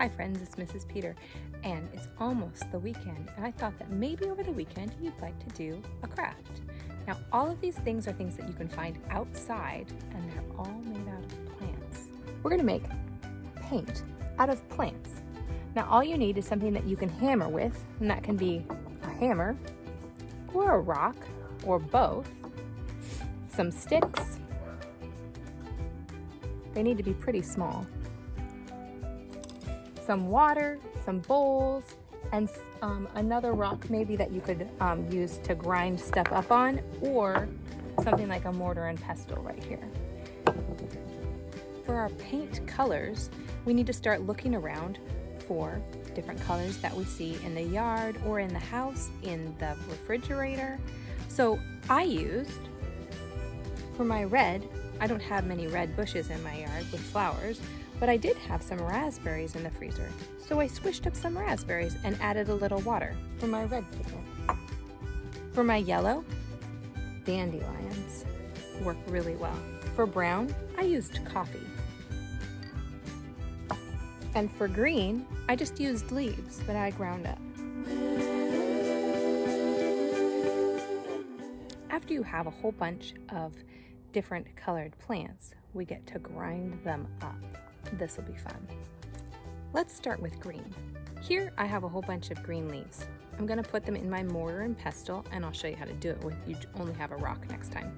Hi friends, it's Mrs. Peter, and it's almost the weekend, and I thought that maybe over the weekend you'd like to do a craft. Now, all of these things are things that you can find outside, and they're all made out of plants. We're gonna make paint out of plants. Now, all you need is something that you can hammer with, and that can be a hammer, or a rock, or both, some sticks. They need to be pretty small. Some water, some bowls, and another rock maybe that you could use to grind stuff up on, or something like a mortar and pestle right here. For our paint colors, we need to start looking around for different colors that we see in the yard or in the house, in the refrigerator. So I used, for my red, I don't have many red bushes in my yard with flowers, but I did have some raspberries in the freezer. So I squished up some raspberries and added a little water for my red pigment. For my yellow, dandelions work really well. For brown, I used coffee. And for green, I just used leaves that I ground up. After you have a whole bunch of different colored plants, we get to grind them up. This will be fun. Let's start with green. Here I have a whole bunch of green leaves. I'm gonna put them in my mortar and pestle, and I'll show you how to do it with you only have a rock next time.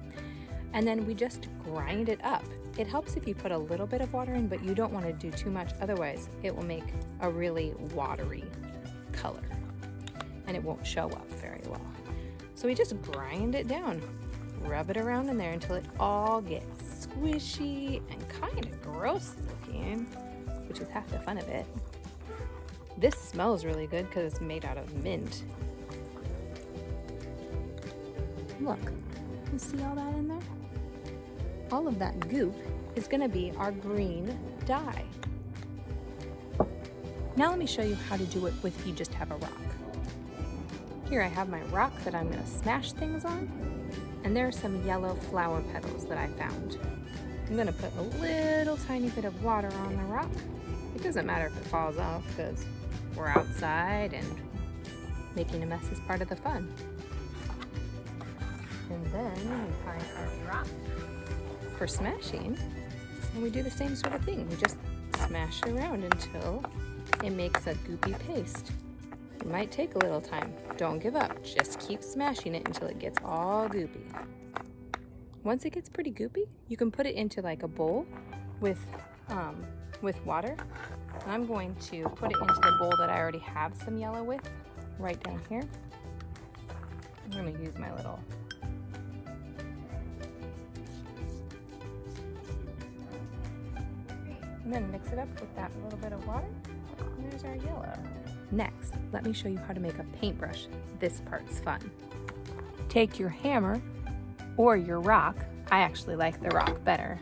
And then we just grind it up. It helps if you put a little bit of water in, but you don't want to do too much, otherwise it will make a really watery color and it won't show up very well. So we just grind it down, rub it around in there until it all gets squishy and kind of gross looking, which is half the fun of it. This smells really good because it's made out of mint. Look, you see all that in there? All of that goop is going to be our green dye. Now let me show you how to do it if you just have a rock. Here I have my rock that I'm going to smash things on, and there are some yellow flower petals that I found. I'm going to put a little tiny bit of water on the rock. It doesn't matter if it falls off because we're outside and making a mess is part of the fun. And then we find our rock for smashing, and we do the same sort of thing. We just smash it around until it makes a goopy paste. It might take a little time. Don't give up. Just keep smashing it until it gets all goopy. Once it gets pretty goopy, you can put it into like a bowl with water. And I'm going to put it into the bowl that I already have some yellow with, right down here. I'm going to use my little and then mix it up with that little bit of water, and there's our yellow. Next, let me show you how to make a paintbrush. This part's fun. Take your hammer or your rock, I actually like the rock better,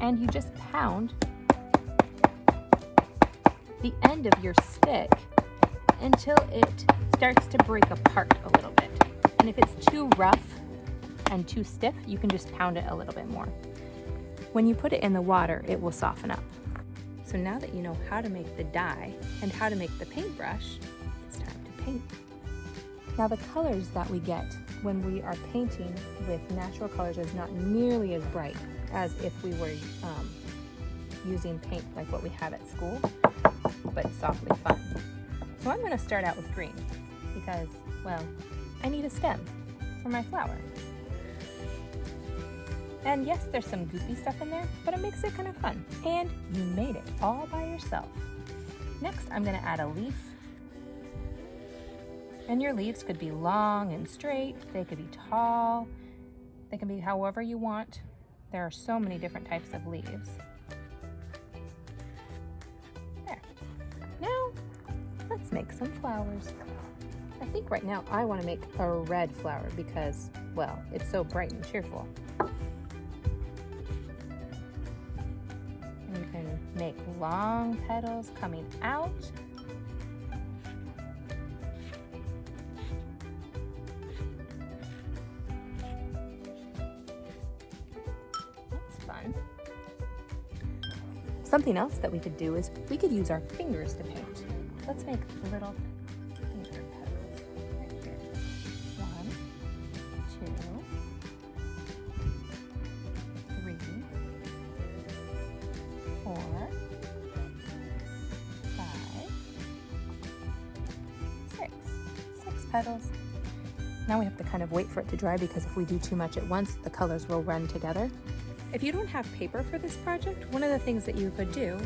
and you just pound the end of your stick until it starts to break apart a little bit. And if it's too rough and too stiff, you can just pound it a little bit more. When you put it in the water, it will soften up. So now that you know how to make the dye and how to make the paintbrush, it's time to paint. Now the colors that we get when we are painting with natural colors is not nearly as bright as if we were using paint like what we have at school, but it's awfully fun. So I'm gonna start out with green because, well, I need a stem for my flower. And yes, there's some goopy stuff in there, but it makes it kind of fun. And you made it all by yourself. Next, I'm gonna add a leaf. And your leaves could be long and straight, they could be tall, they can be however you want. There are so many different types of leaves. There. Now, let's make some flowers. I think right now I wanna make a red flower because, well, it's so bright and cheerful. You can make long petals coming out. That's fun. Something else that we could do is we could use our fingers to paint. Let's make little finger petals right here. 1, 2, 3, 4, 5, 6. 6 petals. Now we have to kind of wait for it to dry because if we do too much at once, the colors will run together. If you don't have paper for this project, one of the things that you could do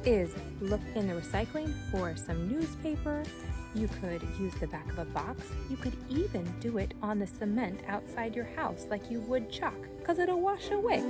is look in the recycling for some newspaper. You could use the back of a box. You could even do it on the cement outside your house like you would chalk, because it'll wash away.